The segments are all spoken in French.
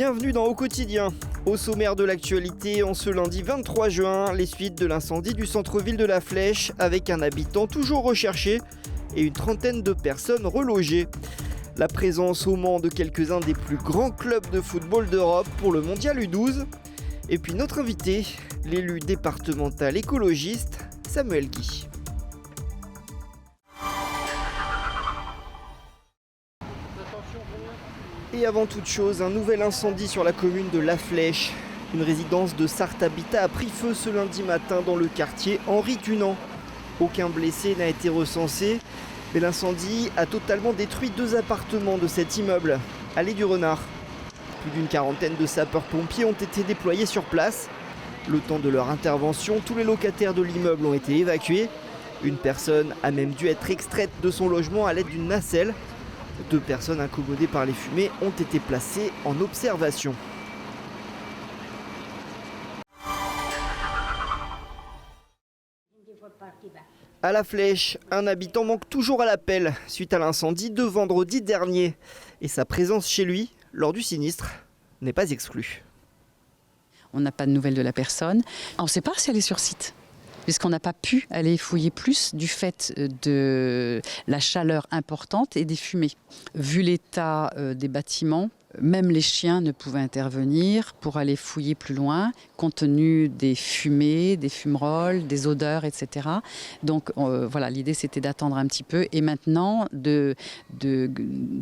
Bienvenue dans Au Quotidien. Au sommaire de l'actualité, en ce lundi 23 juin, les suites de l'incendie du centre-ville de La Flèche avec un habitant toujours recherché et une trentaine de personnes relogées. La présence au Mans de quelques-uns des plus grands clubs de football d'Europe pour le mondial U12. Et puis notre invité, l'élu départemental écologiste Samuel Guy. Et avant toute chose, un nouvel incendie sur la commune de La Flèche. Une résidence de Sarthe Habitat a pris feu ce lundi matin dans le quartier Henri Dunant. Aucun blessé n'a été recensé, mais l'incendie a totalement détruit 2 appartements de cet immeuble, allée du Renard. Plus d'une quarantaine de sapeurs-pompiers ont été déployés sur place. Le temps de leur intervention, tous les locataires de l'immeuble ont été évacués. Une personne a même dû être extraite de son logement à l'aide d'une nacelle. 2 personnes incommodées par les fumées ont été placées en observation. À La Flèche, un habitant manque toujours à l'appel suite à l'incendie de vendredi dernier. Et sa présence chez lui, lors du sinistre, n'est pas exclue. On n'a pas de nouvelles de la personne. On ne sait pas si elle est sur site, puisqu'on n'a pas pu aller fouiller plus du fait de la chaleur importante et des fumées. Vu l'état des bâtiments, même les chiens ne pouvaient intervenir pour aller fouiller plus loin, compte tenu des fumées, des fumerolles, des odeurs, etc. Donc voilà, l'idée c'était d'attendre un petit peu et maintenant de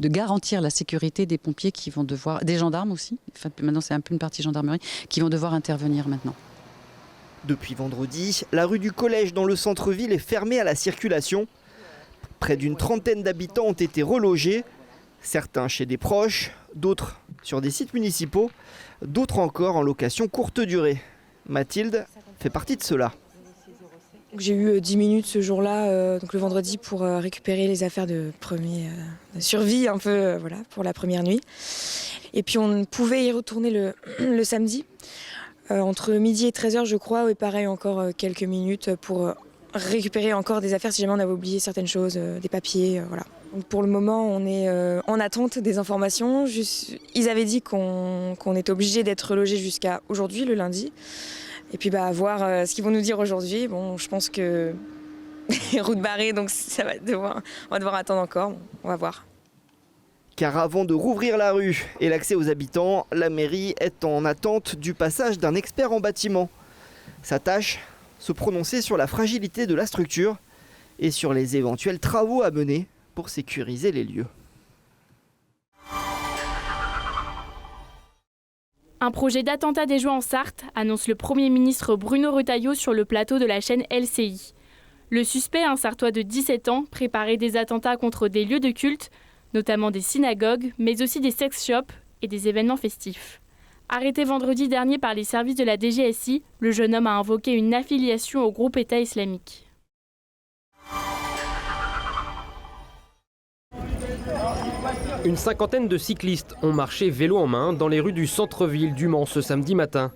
garantir la sécurité des pompiers qui vont devoir, des gendarmes aussi, enfin, maintenant c'est un peu une partie gendarmerie, qui vont devoir intervenir maintenant. Depuis vendredi, la rue du Collège dans le centre-ville est fermée à la circulation. Près d'une trentaine d'habitants ont été relogés, certains chez des proches, d'autres sur des sites municipaux, d'autres encore en location courte durée. Mathilde fait partie de ceux-là. J'ai eu 10 minutes ce jour-là, donc le vendredi, pour récupérer les affaires de survie un peu, voilà, pour la première nuit. Et puis on pouvait y retourner le samedi. Entre midi et 13h, je crois, et pareil, encore quelques minutes pour récupérer encore des affaires si jamais on avait oublié certaines choses, des papiers, voilà. Donc pour le moment, on est en attente des informations. Ils avaient dit qu'on était obligé d'être logé jusqu'à aujourd'hui, le lundi. Et puis à voir ce qu'ils vont nous dire aujourd'hui. Bon, je pense que route barrée, donc on va devoir attendre encore. Bon, on va voir. Car avant de rouvrir la rue et l'accès aux habitants, la mairie est en attente du passage d'un expert en bâtiment. Sa tâche, se prononcer sur la fragilité de la structure et sur les éventuels travaux à mener pour sécuriser les lieux. Un projet d'attentat déjoué en Sarthe, annonce le Premier ministre Bruno Retailleau sur le plateau de la chaîne LCI. Le suspect, un Sartois de 17 ans, préparait des attentats contre des lieux de culte, notamment des synagogues, mais aussi des sex shops et des événements festifs. Arrêté vendredi dernier par les services de la DGSI, le jeune homme a invoqué une affiliation au groupe État islamique. Une cinquantaine de cyclistes ont marché vélo en main dans les rues du centre-ville du Mans ce samedi matin.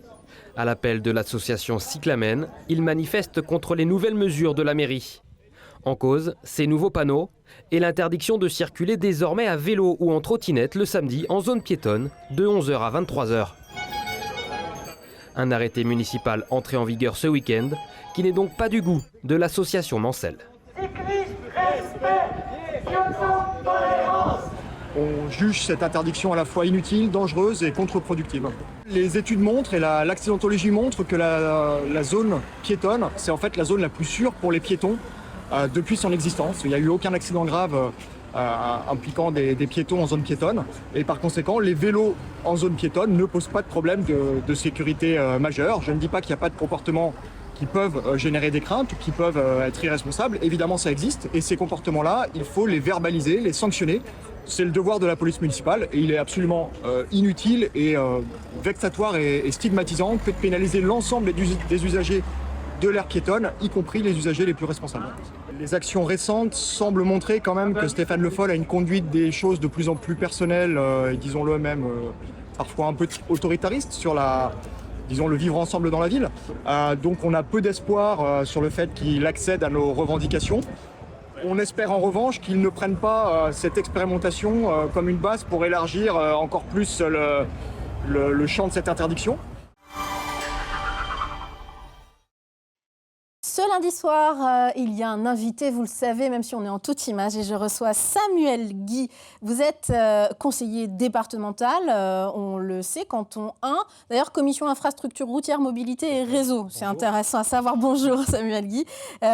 À l'appel de l'association Cyclamen, ils manifestent contre les nouvelles mesures de la mairie. En cause, ces nouveaux panneaux et l'interdiction de circuler désormais à vélo ou en trottinette le samedi en zone piétonne de 11h à 23h. Un arrêté municipal entré en vigueur ce week-end qui n'est donc pas du goût de l'association Mancel. On juge cette interdiction à la fois inutile, dangereuse et contre-productive. Les études montrent et l'accidentologie montre que la zone piétonne, c'est en fait la zone la plus sûre pour les piétons depuis son existence. Il n'y a eu aucun accident grave impliquant des piétons en zone piétonne. Et par conséquent, les vélos en zone piétonne ne posent pas de problème de sécurité majeur. Je ne dis pas qu'il n'y a pas de comportements qui peuvent générer des craintes ou qui peuvent être irresponsables. Évidemment, ça existe. Et ces comportements-là, il faut les verbaliser, les sanctionner. C'est le devoir de la police municipale et il est absolument inutile et vexatoire et stigmatisant que de pénaliser l'ensemble des usagers de l'aire piétonne, y compris les usagers les plus responsables. Les actions récentes semblent montrer quand même que Stéphane Le Foll a une conduite des choses de plus en plus personnelle et disons-le même parfois un peu autoritariste sur le vivre ensemble dans la ville. Donc on a peu d'espoir sur le fait qu'il accède à nos revendications. On espère en revanche qu'ils ne prennent pas cette expérimentation comme une base pour élargir encore plus le champ de cette interdiction. Ce lundi soir, il y a un invité, vous le savez, même si on est en toute image, et je reçois Samuel Guy. Vous êtes conseiller départemental, on le sait, canton 1. D'ailleurs, commission infrastructure routière, mobilité et réseau. C'est intéressant à savoir. Bonjour Samuel Guy.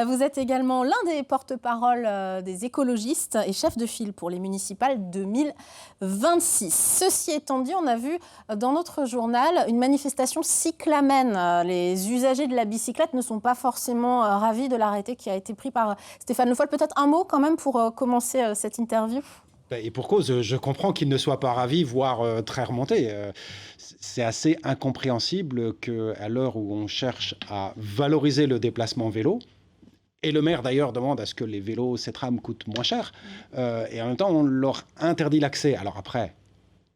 Vous êtes également l'un des porte-parole des écologistes et chef de file pour les municipales 2026. Ceci étant dit, on a vu dans notre journal une manifestation cyclamène. Les usagers de la bicyclette ne sont pas forcément ravis de l'arrêté qui a été pris par Stéphane Le Foll. Peut-être un mot quand même pour commencer cette interview. Et pour cause, je comprends qu'ils ne soient pas ravis, voire très remontés. C'est assez incompréhensible qu'à l'heure où on cherche à valoriser le déplacement vélo, et le maire d'ailleurs demande à ce que les vélos CETRAM coûtent moins cher, et en même temps on leur interdit l'accès. Alors après,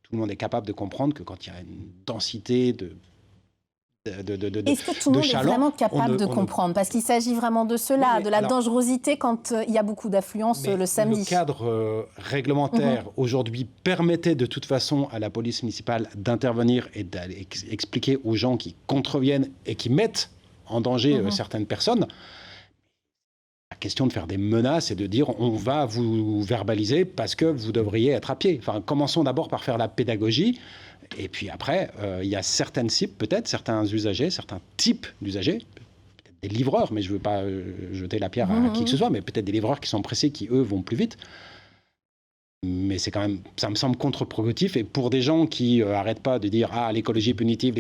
tout le monde est capable de comprendre que quand il y a une densité Est-ce que tout le monde est vraiment capable de comprendre? Parce qu'il s'agit vraiment de cela, de la dangerosité quand il y a beaucoup d'affluence le samedi. Le cadre réglementaire aujourd'hui permettait de toute façon à la police municipale d'intervenir et d'expliquer aux gens qui contreviennent et qui mettent en danger certaines personnes. La question de faire des menaces et de dire on va vous verbaliser parce que vous devriez être à pied. Enfin, commençons d'abord par faire la pédagogie. Et puis après, il y a certaines cibles, peut-être, certains usagers, certains types d'usagers, peut-être des livreurs, mais je ne veux pas jeter la pierre à qui que ce soit, mais peut-être des livreurs qui sont pressés, qui, eux, vont plus vite. Mais c'est quand même, ça me semble contre-productif. Et pour des gens qui n'arrêtent pas de dire « Ah, l'écologie punitive,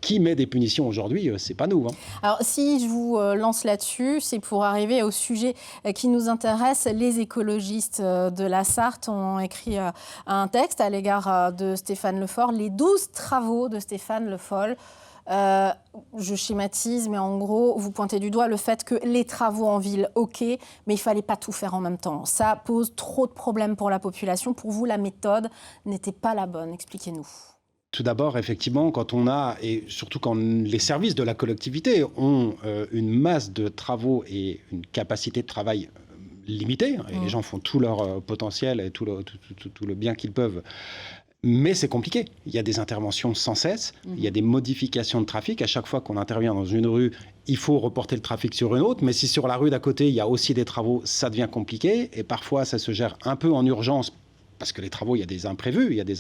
qui met des punitions aujourd'hui, c'est pas nous. Alors, si je vous lance là-dessus, c'est pour arriver au sujet qui nous intéresse. Les écologistes de la Sarthe ont écrit un texte à l'égard de Stéphane Le Foll, les 12 travaux de Stéphane Le Foll. Je schématise, mais en gros, vous pointez du doigt le fait que les travaux en ville, ok, mais il ne fallait pas tout faire en même temps. Ça pose trop de problèmes pour la population. Pour vous, la méthode n'était pas la bonne. Expliquez-nous. Tout d'abord, effectivement, quand on a, et surtout quand les services de la collectivité ont une masse de travaux et une capacité de travail limitée, et les gens font tout leur potentiel et tout le bien qu'ils peuvent. Mais c'est compliqué. Il y a des interventions sans cesse, il y a des modifications de trafic. À chaque fois qu'on intervient dans une rue, il faut reporter le trafic sur une autre. Mais si sur la rue d'à côté, il y a aussi des travaux, ça devient compliqué. Et parfois, ça se gère un peu en urgence parce que les travaux, il y a des imprévus, il y a des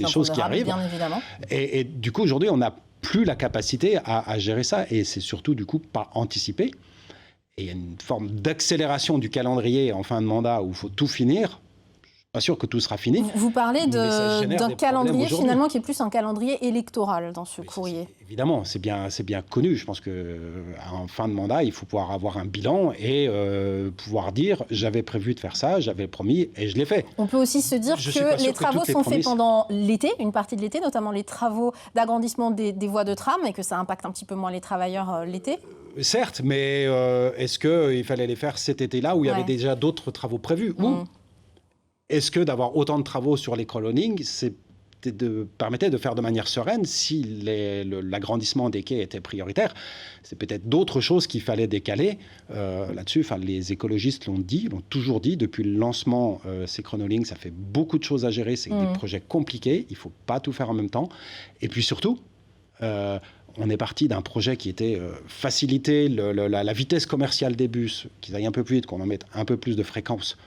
choses qui arrivent. Bien évidemment. Et du coup, aujourd'hui, on n'a plus la capacité à gérer ça. Et c'est surtout, du coup, pas anticipé. Et il y a une forme d'accélération du calendrier en fin de mandat où il faut tout finir. Pas sûr que tout sera fini. Vous parlez d'un calendrier finalement qui est plus un calendrier électoral dans ce courrier. Évidemment, c'est bien connu. Je pense qu'en fin de mandat, il faut pouvoir avoir un bilan et pouvoir dire j'avais prévu de faire ça, j'avais promis et je l'ai fait. On peut aussi se dire que les travaux sont faits pendant l'été, une partie de l'été, notamment les travaux d'agrandissement des voies de tram et que ça impacte un petit peu moins les travailleurs l'été. Certes, mais est-ce qu'il fallait les faire cet été-là où il y avait déjà d'autres travaux prévus ou est-ce que d'avoir autant de travaux sur les crawling permettait de faire de manière sereine si l'agrandissement des quais était prioritaire? C'est peut-être d'autres choses qu'il fallait décaler là-dessus. Enfin, les écologistes l'ont toujours dit depuis le lancement. Ces crawling, ça fait beaucoup de choses à gérer. C'est des projets compliqués. Il ne faut pas tout faire en même temps. Et puis surtout, on est parti d'un projet qui était faciliter la vitesse commerciale des bus, qu'ils aillent un peu plus vite, qu'on en mette un peu plus de fréquence,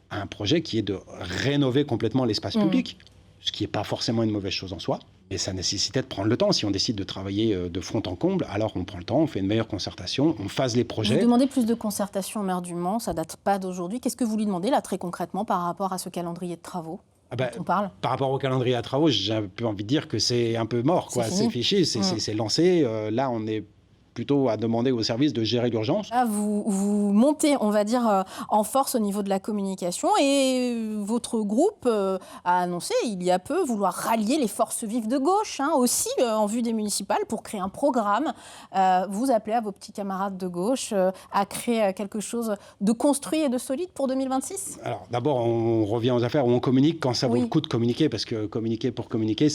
à un projet qui est de rénover complètement l'espace public, ce qui n'est pas forcément une mauvaise chose en soi. Et ça nécessitait de prendre le temps. Si on décide de travailler de fond en comble, alors on prend le temps, on fait une meilleure concertation, on phase les projets. Vous demandez plus de concertation au maire du Mans, ça ne date pas d'aujourd'hui. Qu'est-ce que vous lui demandez là très concrètement par rapport à ce calendrier de travaux dont on parle? Par rapport au calendrier à travaux, j'ai un peu envie de dire que c'est un peu mort. C'est fiché, c'est lancé. Là, on est plutôt à demander aux services de gérer l'urgence. Là, vous montez, on va dire, en force au niveau de la communication et votre groupe a annoncé il y a peu vouloir rallier les forces vives de gauche, aussi en vue des municipales pour créer un programme. Vous appelez à vos petits camarades de gauche à créer quelque chose de construit et de solide pour 2026 ? Alors d'abord, on revient aux affaires où on communique quand ça vaut le coup de communiquer, parce que communiquer pour communiquer,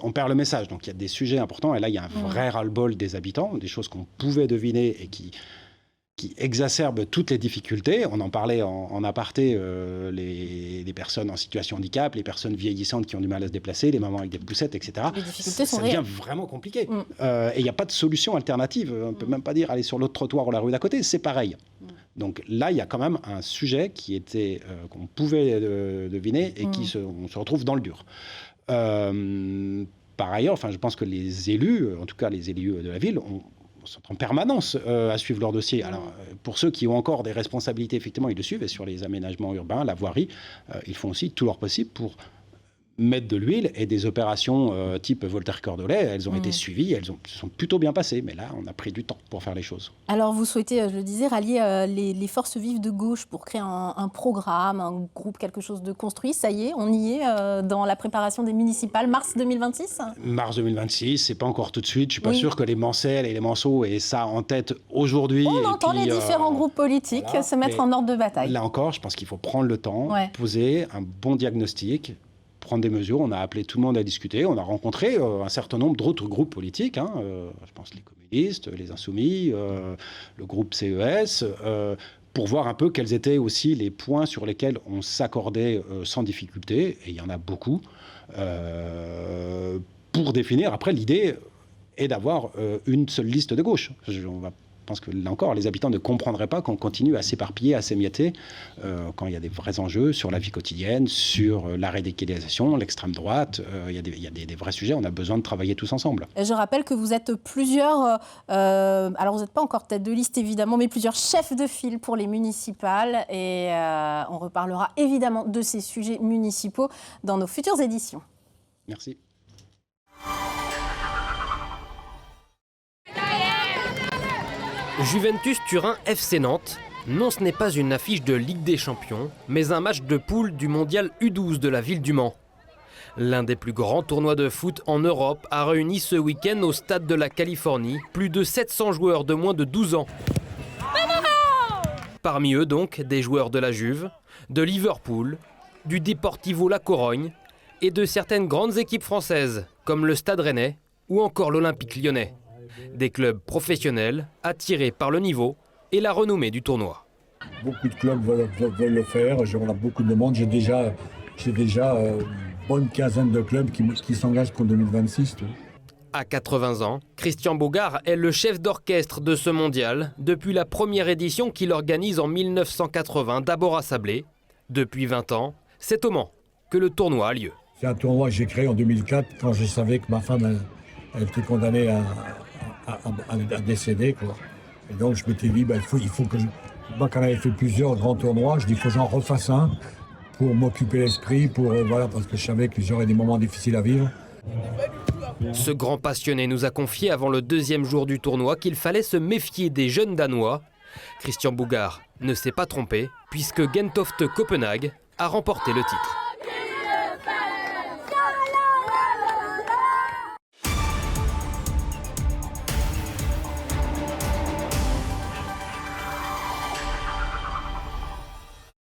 on perd le message. Donc il y a des sujets importants et là, il y a un vrai ras-le-bol des habitants, des choses qu'on pouvait deviner et qui qui exacerbe toutes les difficultés. On en parlait en aparté, les personnes en situation de handicap, les personnes vieillissantes qui ont du mal à se déplacer, les mamans avec des poussettes, etc. Les difficultés sont ça devient réelles. vraiment compliqué. Et il n'y a pas de solution alternative. On ne peut même pas dire aller sur l'autre trottoir ou la rue d'à côté, c'est pareil. Donc là, il y a quand même un sujet qui était qu'on pouvait deviner et on se retrouve dans le dur. Par ailleurs, je pense que les élus, en tout cas les élus de la ville, sont en permanence à suivre leur dossier. Alors, pour ceux qui ont encore des responsabilités, effectivement, ils le suivent. Et sur les aménagements urbains, la voirie, ils font aussi tout leur possible pour mettre de l'huile. Et des opérations type Voltaire-Cordolet, elles ont été suivies, elles se sont plutôt bien passées. Mais là, on a pris du temps pour faire les choses. Alors, vous souhaitez, je le disais, rallier les forces vives de gauche pour créer un programme, un groupe, quelque chose de construit. Ça y est, on y est dans la préparation des municipales. Mars 2026 ? Mars 2026, c'est pas encore tout de suite. Je suis pas sûr que les Mancel et les Manceau aient ça en tête aujourd'hui. On entend les différents groupes politiques se mettre en ordre de bataille. Là encore, je pense qu'il faut prendre le temps, poser un bon diagnostic, prendre des mesures. On a appelé tout le monde à discuter. On a rencontré un certain nombre d'autres groupes politiques. Je pense les communistes, les Insoumis, le groupe CES, pour voir un peu quels étaient aussi les points sur lesquels on s'accordait sans difficulté. Et il y en a beaucoup. Pour définir, après, l'idée est d'avoir une seule liste de gauche. Je pense que là encore, les habitants ne comprendraient pas qu'on continue à s'éparpiller, à s'émietter quand il y a des vrais enjeux sur la vie quotidienne, sur la radicalisation, l'extrême droite. Il y a des vrais sujets, on a besoin de travailler tous ensemble. Je rappelle que vous êtes plusieurs, alors vous n'êtes pas encore tête de liste évidemment, mais plusieurs chefs de file pour les municipales. Et on reparlera évidemment de ces sujets municipaux dans nos futures éditions. Merci. Juventus Turin FC Nantes. Non, ce n'est pas une affiche de Ligue des Champions, mais un match de poule du mondial U12 de la ville du Mans. L'un des plus grands tournois de foot en Europe a réuni ce week-end au stade de la Californie plus de 700 joueurs de moins de 12 ans. Parmi eux donc des joueurs de la Juve, de Liverpool, du Deportivo La Corogne et de certaines grandes équipes françaises comme le Stade Rennais ou encore l'Olympique Lyonnais. Des clubs professionnels attirés par le niveau et la renommée du tournoi. Beaucoup de clubs veulent le faire, on a beaucoup de demandes. J'ai déjà une bonne quinzaine de clubs qui s'engagent pour 2026. À 80 ans, Christian Bougard est le chef d'orchestre de ce mondial depuis la première édition qu'il organise en 1980, d'abord à Sablé. Depuis 20 ans, c'est au Mans que le tournoi a lieu. C'est un tournoi que j'ai créé en 2004 quand je savais que ma femme elle était condamnée à décéder, quoi. Et donc je m'étais dit, il faut que moi, quand j'avais fait plusieurs grands tournois, je dis il faut que j'en refasse un pour m'occuper l'esprit, parce que je savais que j'aurais des moments difficiles à vivre. Ce grand passionné nous a confié avant le deuxième jour du tournoi qu'il fallait se méfier des jeunes Danois. Christian Bougard ne s'est pas trompé puisque Gentofte Copenhague a remporté le titre.